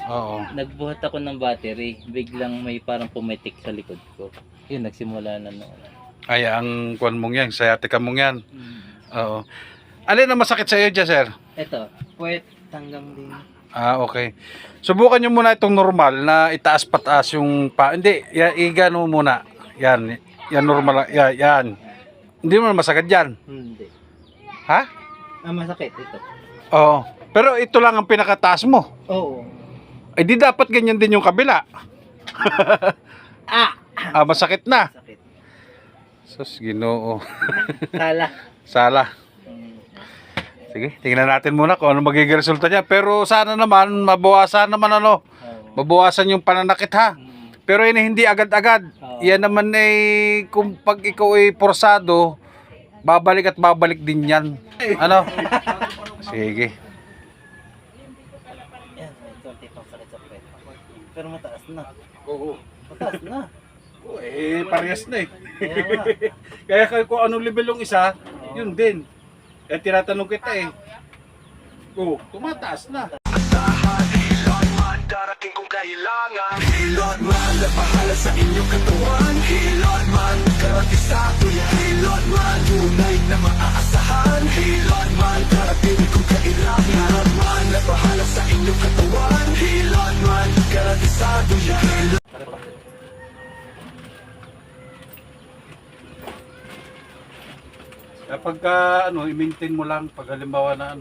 Oo. Nagbuhat ako ng battery, biglang may parang pumitik sa likod ko. Yun, nagsimula na noon. Ay, ang kuwan mong yan, sciatica mong yan. Hmm. Oo. Alin ang masakit sa iyo dyan, sir? Ito, puwet hanggang din. Ah, okay. Subukan nyo muna itong normal na itaas pataas yung pa. Hindi, igano muna. Yan, yan normal. Yan, yan. Hindi mo masakit yan. Hindi. Ha? Masakit ito. Oo. Pero ito lang ang pinakataas mo. Oo. Ay, di dapat ganyan din yung kabila. Masakit na. Sakit. Sus, Ginoo. Sala. Sala. Sige, tingnan natin muna kung ano magiging resulta niya. Pero sana naman, mabawasan naman Oo. mabawasan yung pananakit ha. Pero yun hindi agad-agad. Oo. Yan naman ay, kung pag ikaw ay porsado, babalik at babalik din yan. Ano? Sige. Yan, may konti pang sakit sa puwet. Pero mataas na. Oo. Mataas na. Parehas na eh. Kaya nga. Kaya kung anong level yung isa, yun din. Kaya tinatanong kita eh. Oo, tumataas na. Hilot man, darating kung kailangan. Hilot man, napahala sa inyong katawan. Hilot man, garantisado yan. Hilot man, tunay na maaasahan. Hilot man, darating kung kailangan. Hilot man, napahala sa inyong katawan. Hilot man, garantisado yan. Kapag i-maintain mo lang pag halimbawa na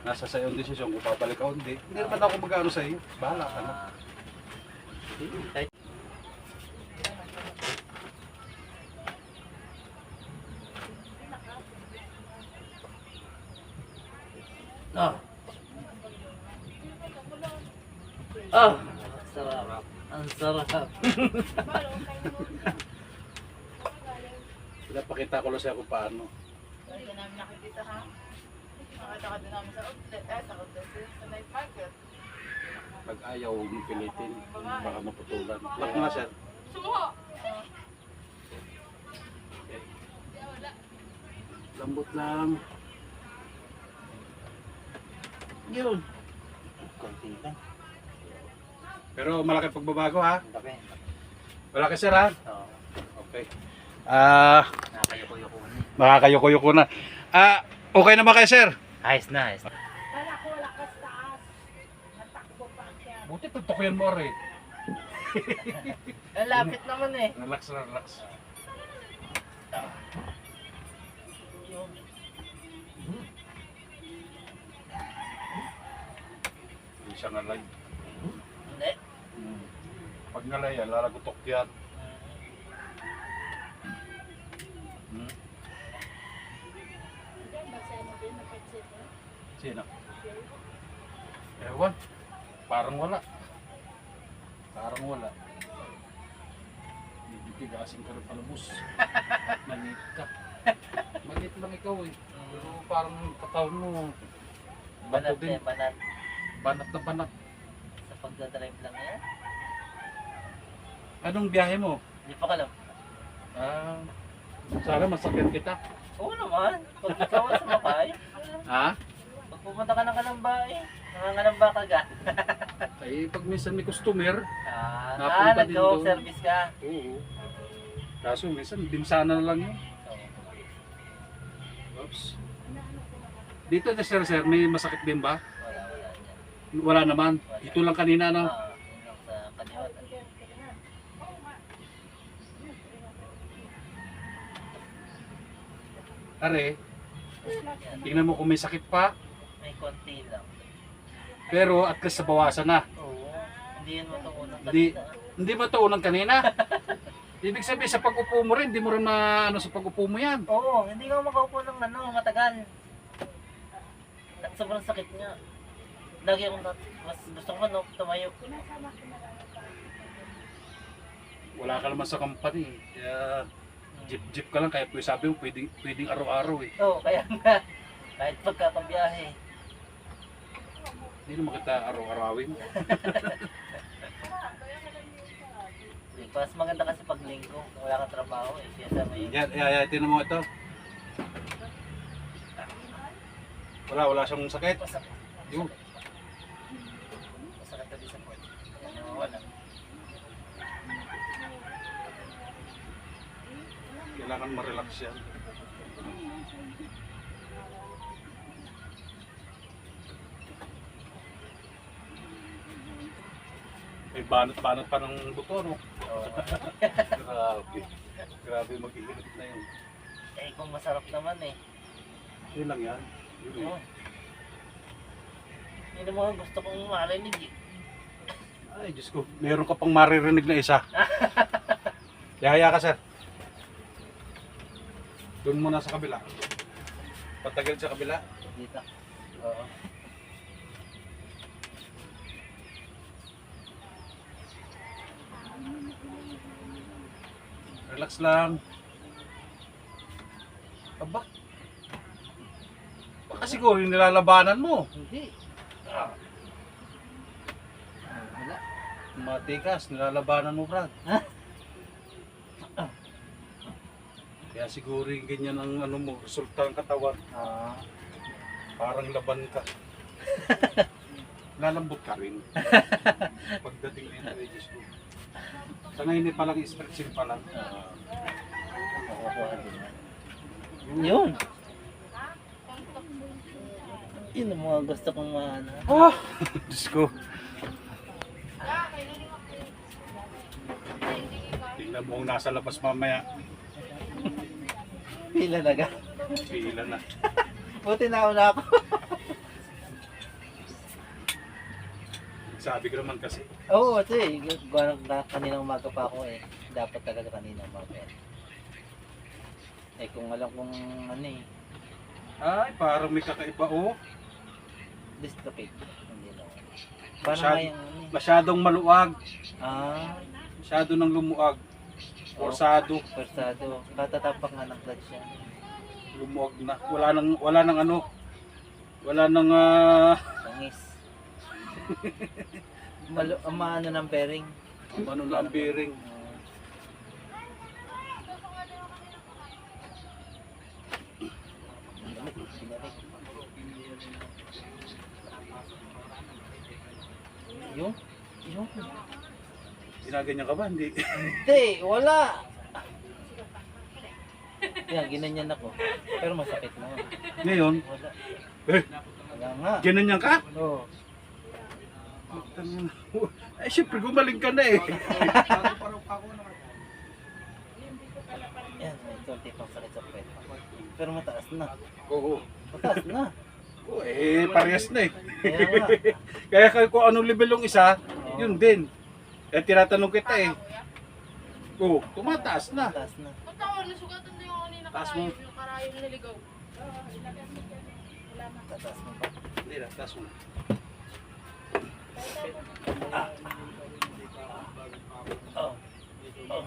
nasa sa iyong desisyon kung babalik ka o hindi. Hindi naman ako mag-ano sa iyo. Bahala ka na. Ah. Ah. Sarap. Ang sarap. Pinapakita ko lang sa'yo kung paano. Hindi ka namin nakikita ha. Nakita ka din namin sa outlet, sa outlet, sa night market. Pag ayaw mong pilitin, baka maputulan. Lock mo na sir. Sumuha! Lambot lang. Yun. Konti lang. Pero malaki pagbabago ha. Ang laki. Malaki sir ha. Oo. Okay. Nakakayoko-yoko na. Makakayoko-yoko na. Okay naman kayo sir? Ayos na, ayos na. Kala ko lakas taas. Natakbo pa siya. Buti tutukuyan mo rin. Ang lapit naman eh. Relax, relax. Hindi siya nalay. Hindi. Pag nalay yan, lalagutok yan. Sino? Ewan. Parang wala. Parang wala. Bibigasin ka rin palabos. Maliit ka. Maliit lang ikaw eh. Pero parang katawan mo. Bato Banat din. eh, banat. Banat na banat. Sa pagdadrive lang yan. Anong biyahe mo? Hindi pa kalam. Sana masakyan kita. Oo naman. Pag ikaw ang sumakay, Ha? pag pupunta ka ng Kalambay, nangangalamba ka ga. Ay, pag minsan may customer. Ah, Napunta din doon. nag-service ka. Oo. Kaso minsan, dimsana na lang yun. Oops. Dito na sir, may masakit din ba? Wala. Wala naman. Ito lang kanina, no? Yun lang sa kaniwat. Are, tingnan mo kung may sakit pa. May konti lang. Pero at least bawasan na. Oo. Hindi yan matuunang Hindi- kanina. Hindi ba ito unang kanina? Ibig sabihin sa pag-upo mo rin, hindi mo rin maano sa pag-upo mo yan. Oo, hindi ka makaupo ng matagal. At sobrang sakit niya. Lagi akong mas gusto ko tumayo. Wala ka naman sa company. Kaya jeep ka lang, kaya sabi mo pwedeng araw-araw eh. Oo, kaya nga. Kahit pagkakabiyahe. Hindi naman kita araw-arawin. Mas maganda kasi pag linggo, wala kang trabaho eh. Kaya may... Yan, tinan mo ito. Wala siyang sakit. Masakit. Yun. Masakit na din Kailangan ma-relax yan. May banat-banat pa ng buto, no? Grabe. Grabe mag-iinit na yun. Eh, kung masarap naman eh. Yun lang yan. Yun lang. Oh. Yun ang mga gusto kong marinig eh. Ay, Diyos ko. Meron ka pang maririnig na isa. Yaya ka, sir. Doon muna sa kabila. Patagal sa kabila. Dito. Oo. Relax lang. Aba. Baka siguro yung nilalabanan mo. Hindi. Ah, Wala. matikas, nilalabanan mo, Brad. Ha? Kaya siguro yung ganyan ang ano mo, resulta ng katawan. Ah. Parang laban ka. Lalambot ka rin. Pagdating dito ay Diyos ko. Sa ngayon pa lang, stretching pa lang. Makukuha din yan. Yun. Yun ang mga gusto kong maana. Ah! Diyos ko. Tingnan mo kung nasa labas mamaya. Pila na ga. Pila na. Buti na ako. Sabi ko naman kasi. Oo, kasi kaninang umaga pa ako eh. Dapat talaga kaninang umaga eh. Eh kung alam kong ano eh, Ay, parang may kakaiba oh. dislocate. Hindi na. Parang Masyado- ngayong ano eh. Masyadong maluwag. Ah, Masyado ng lumuag. Orsado. persado. Katatapak nga ng clutch yan. Lumuag na. Wala nang ano. Wala nang Pangis. Maano ng bearing. ano na ang bearing. Binalik. Yung? Yung? Ginaganyan ka ba? Hindi. Hindi, wala. Yan, ginanyan ako. Pero masakit naman. Ngayon, Wala. eh, Wala nga. ginanyan ka? Oo. Ay, syempre gumaling ka na eh. Yan, may konti pang sakit sa puwet. Pero mataas na. Oo. Mataas na. Oh, eh, parehas na eh. Kaya nga. Kaya kung anong level yung isa, yun din. Eh, tinatanong kita eh. Oo, tumataas na. Mataas na. Punta ko, nasugatan na yung kanina Taas karayom, mo. yung karayom naligaw. Mataas mo pa. Hindi na, taas mo. Oh. Oh.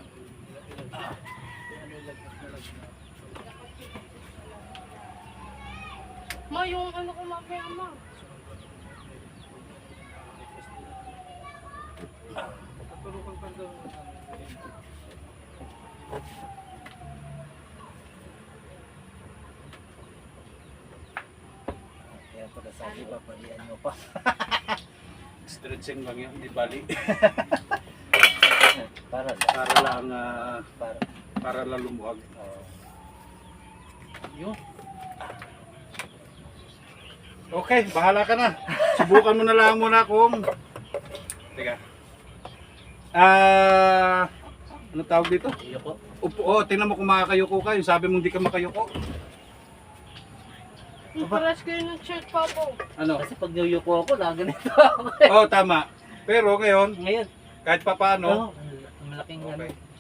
Ma, yung ano ko mamaya, ma. Kaya pala sabi ba, palian mo pa. Stretching lang yun, di bali. Para lang. Para lang, Para. para lang lumuwag. Yun. Okay, bahala ka na. Subukan mo na lang muna kung... Teka. Ano tawag dito? Ayoko. Upo, oh, tingnan mo kung makakayuko ka. Yung sabi mong di ka makayuko. Iparas kayo ng shirt, Papo. Ano? Kasi pag niyuko ako, ganito ako. Oh, tama. Pero ngayon, Ngayon, kahit pa paano, malaking okay. ano.